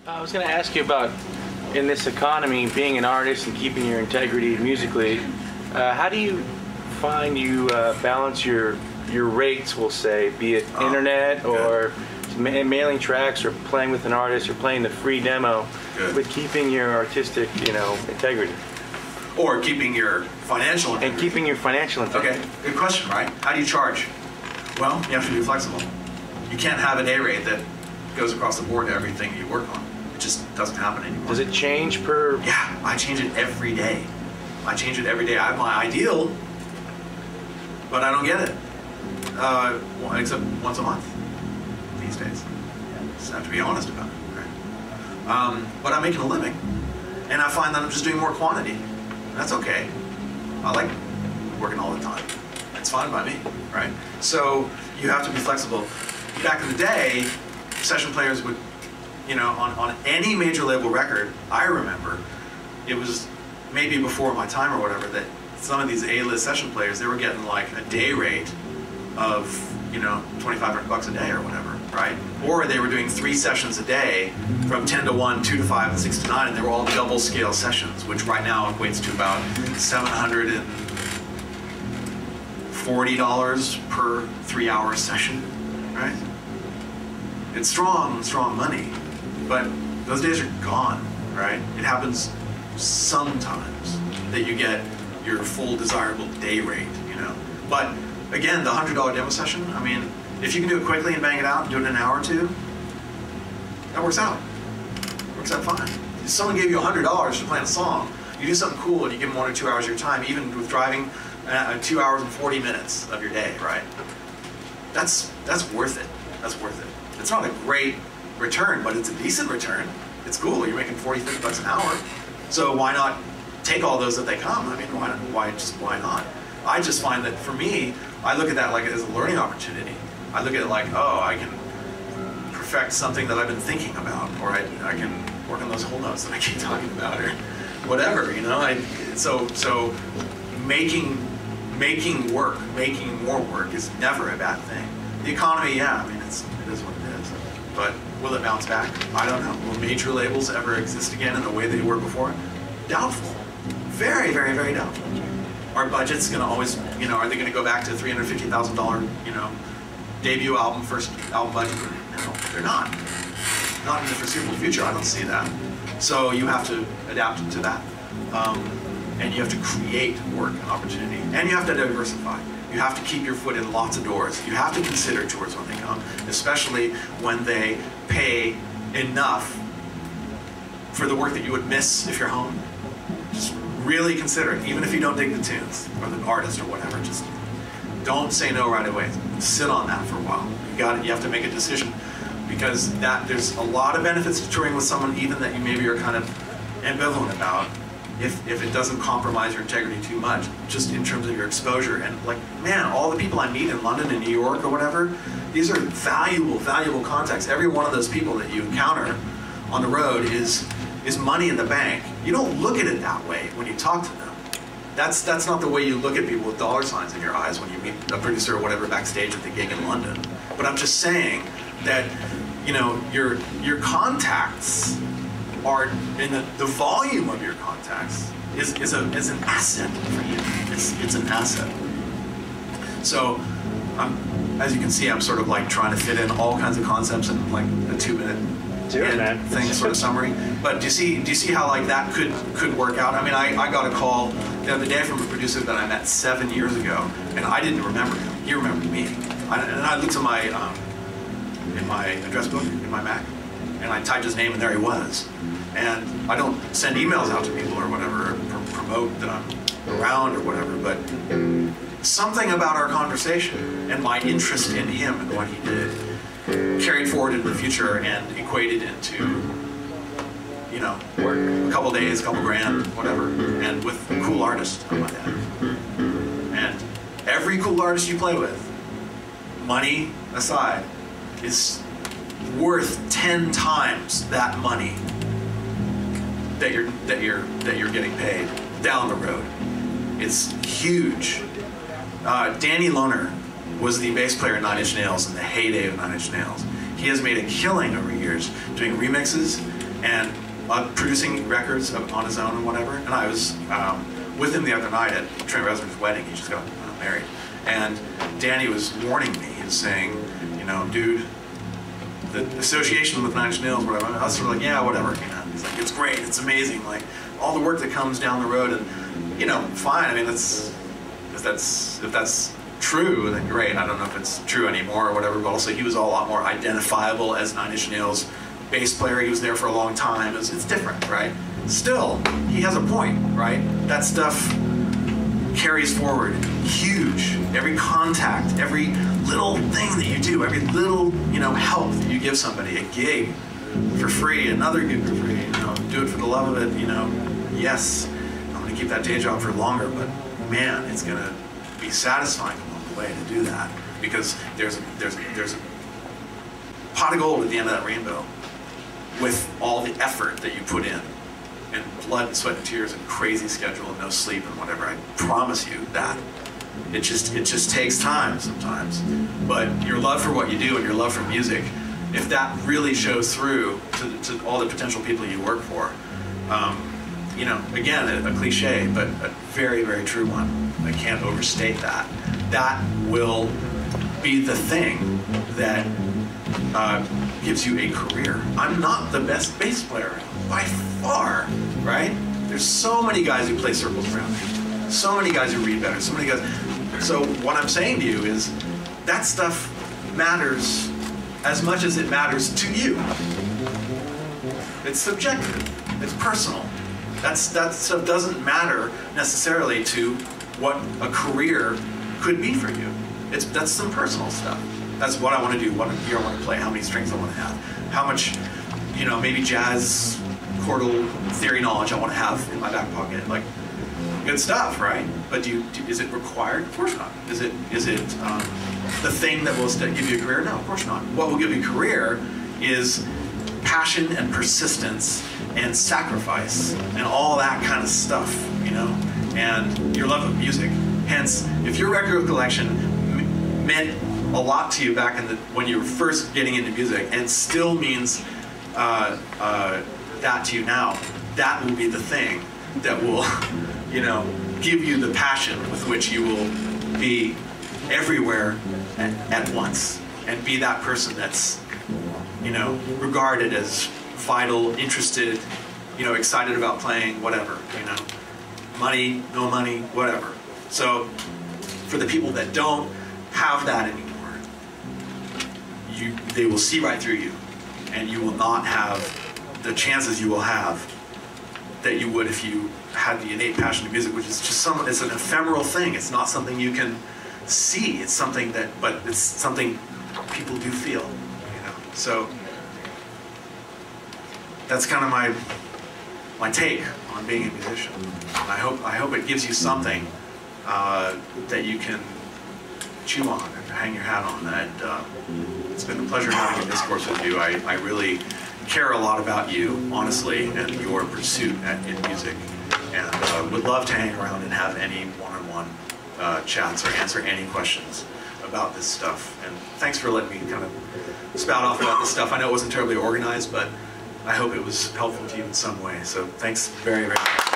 I was going to ask you about, in this economy, being an artist and keeping your integrity musically. How do you find you balance your rates, we'll say, be it internet or mailing tracks or playing with an artist or playing the free demo, with keeping your artistic, integrity? Or keeping your financial integrity. And keeping your financial integrity. Okay, good question, right? How do you charge? Well, you have to be flexible. You can't have a day rate that goes across the board to everything you work on. It just doesn't happen anymore. Does it change per... Yeah, I change it every day. I change it every day. I have my ideal, but I don't get it. Except once a month these days. Just have to be honest about it. Right? But I'm making a living, and I find that I'm just doing more quantity. That's okay. I like working all the time. It's fine by me, right? So you have to be flexible. Back in the day, session players would, on any major label record, I remember, it was maybe before my time or whatever, that some of these A-list session players, they were getting like a day rate of, $2,500 a day or whatever, right? Or they were doing 3 sessions a day from 10 to 1, 2 to 5, and 6 to 9, and they were all double scale sessions, which right now equates to about $740 per 3-hour session, right? It's strong money, but those days are gone, right? It happens sometimes that you get your full desirable day rate, But again, the $100 demo session, I mean, if you can do it quickly and bang it out and do it in an hour or two, that works out. Works out fine. If someone gave you $100 for playing a song, you do something cool and you give them 1 or 2 hours of your time, even with driving 2 hours and 40 minutes of your day, right? That's worth it. That's worth it. It's not a great return, but it's a decent return. It's cool. You're making 40, 50 bucks an hour. So why not take all those that they come? I mean, why not? I just find that for me, I look at that like as a learning opportunity. I look at it like, oh, I can perfect something that I've been thinking about, or I can work on those whole notes that I keep talking about, or whatever, So making work, making more work is never a bad thing. The economy, yeah, I mean, it is what it is. But will it bounce back? I don't know. Will major labels ever exist again in the way they were before? Doubtful. Very, very, very doubtful. Our budget's going to always, are they going to go back to $350,000, debut album, first album budget? No, they're not. Not in the foreseeable future. I don't see that. So you have to adapt to that. And you have to create work and opportunity. And you have to diversify. You have to keep your foot in lots of doors. You have to consider tours when they come, especially when they pay enough for the work that you would miss if you're home. Just really consider it, even if you don't dig the tunes or the artist or whatever. Just don't say no right away. Sit on that for a while. You have to make a decision, because there's a lot of benefits to touring with someone even that you maybe are kind of ambivalent about. If it doesn't compromise your integrity too much, just in terms of your exposure. And like, man, all the people I meet in London and New York or whatever, these are valuable, valuable contacts. Every one of those people that you encounter on the road is money in the bank. You don't look at it that way when you talk to them. That's not the way you look at people with dollar signs in your eyes when you meet a producer or whatever backstage at the gig in London. But I'm just saying that, your contacts are, in the volume of your contacts is an asset for you. It's an asset. So, as you can see, I'm sort of like trying to fit in all kinds of concepts in like a 2-minute thing, sort of summary. But do you see how like that could work out? I mean, I got a call the other day from a producer that I met 7 years ago, and I didn't remember him. He remembered me. And I looked at my in my address book in my Mac, and I typed his name, and there he was. And I don't send emails out to people or whatever, or promote that I'm around or whatever, but something about our conversation and my interest in him and what he did carried forward into the future and equated into, work. A couple days, a couple grand, whatever, and with a cool artist, how about that? And every cool artist you play with, money aside, is worth 10 times that money that you're getting paid down the road. It's huge. Danny Lohner was the bass player in 9 Inch Nails in the heyday of 9 Inch Nails. He has made a killing over years doing remixes and producing records on his own and whatever. And I was with him the other night at Trent Reznor's wedding. He just got married. And Danny was warning me. He was saying, you know, dude, the association with Nine Inch Nails, whatever. I was sort of like, yeah, whatever. You know, he's like, it's great, it's amazing. Like, all the work that comes down the road, and, you know, fine. I mean, if that's true, then great. I don't know if it's true anymore or whatever, but also he was a lot more identifiable as Nine Inch Nails bass player. He was there for a long time. It's different, right? Still, he has a point, right? That stuff carries forward huge. Every contact, every little thing that you do, every little, you know, help that you give somebody, a gig for free, another gig for free, you know, do it for the love of it, you know. Yes, I'm gonna keep that day job for longer, but man, it's gonna be satisfying along the way to do that, because there's a pot of gold at the end of that rainbow with all the effort that you put in, and blood and sweat and tears and crazy schedule and no sleep and whatever. I promise you that. It just takes time sometimes. But your love for what you do and your love for music, if that really shows through to all the potential people you work for, you know, again, a cliche, but a very, very true one. I can't overstate that. That will be the thing that gives you a career. I'm not the best bass player by far, right? There's so many guys who play circles around me. So many guys who read better, so many guys. So what I'm saying to you is that stuff matters as much as it matters to you. It's subjective, it's personal. That stuff doesn't matter necessarily to what a career could be for you. That's some personal stuff. That's what I want to do, what year I want to play, how many strings I want to have, how much, you know, maybe jazz, chordal theory knowledge I want to have in my back pocket. Like, good stuff, right? But is it required? Of course not. Is it the thing that will give you a career? No, of course not. What will give you a career is passion and persistence and sacrifice and all that kind of stuff, you know, and your love of music. Hence, if your record collection meant a lot to you back in when you were first getting into music, and still means that to you now, that will be the thing that will, you know, give you the passion with which you will be everywhere at once, and be that person that's, you know, regarded as vital, interested, you know, excited about playing, whatever, you know, money, no money, whatever. So for the people that don't have that anymore, they will see right through you, and you will not have the chances you will have that you would if you had the innate passion of music, which is just it's an ephemeral thing. It's not something you can see. It's something but it's something people do feel, you know. So that's kind of my take on being a musician. And I hope it gives you something that you can chew on and hang your hat on. And it's been a pleasure having a discourse with you. I really care a lot about you, honestly, and your pursuit in music, and would love to hang around and have any one-on-one chats or answer any questions about this stuff. And thanks for letting me kind of spout off about this stuff. I know it wasn't terribly organized, but I hope it was helpful to you in some way. So thanks very, very much.